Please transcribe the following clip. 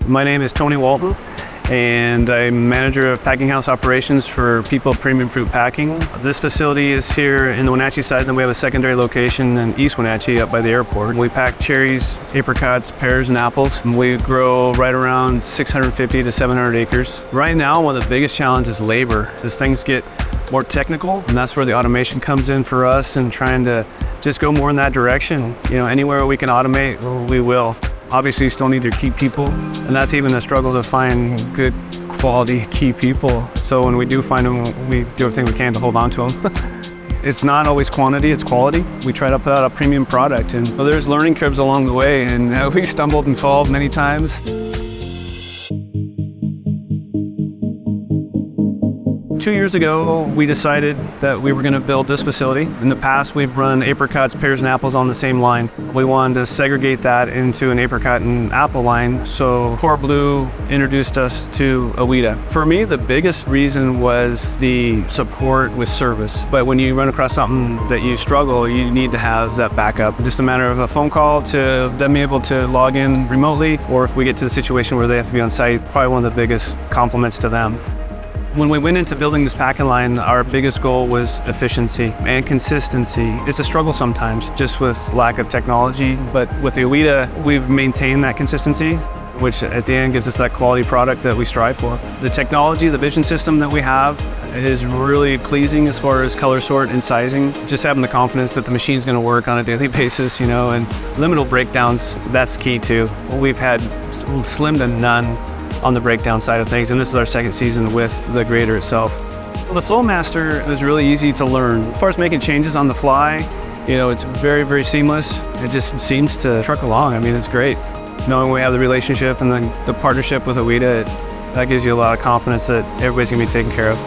My name is Tony Walton, and I'm manager of packing house operations for Aweta Premium Fruit Packing. This facility is here in the Wenatchee side, and then we have a secondary location in East Wenatchee up by the airport. We pack cherries, apricots, pears, and apples. We grow right around 650 to 700 acres. Right now, one of the biggest challenges is labor. As things get more technical, and that's where the automation comes in for us, and trying to just go more in that direction. Anywhere we can automate, we will. Obviously, you still need your key people, and that's even a struggle to find good quality key people. So when we do find them, we do everything we can to hold on to them. It's not always quantity, it's quality. We try to put out a premium product, and there's learning curves along the way, and we stumbled and fall many times. 2 years ago, we decided that we were going to build this facility. In the past, we've run apricots, pears, and apples on the same line. We wanted to segregate that into an apricot and apple line, so Core Blue introduced us to Aweta. For me, the biggest reason was the support with service. But when you run across something that you struggle, you need to have that backup. Just a matter of a phone call to them able to log in remotely, or if we get to the situation where they have to be on site, probably one of the biggest compliments to them. When we went into building this packing line, our biggest goal was efficiency and consistency. It's a struggle sometimes, just with lack of technology, but with the Aweta, we've maintained that consistency, which at the end gives us that quality product that we strive for. The technology, the vision system that we have is really pleasing as far as color sort and sizing. Just having the confidence that the machine's gonna work on a daily basis, and liminal breakdowns, that's key too. We've had slim to none on the breakdown side of things, and this is our second season with the grader itself. Well, the Flowmaster is really easy to learn. As far as making changes on the fly, it's very, very seamless. It just seems to truck along. It's great. Knowing we have the relationship and the partnership with Aweta, that gives you a lot of confidence that everybody's gonna be taken care of.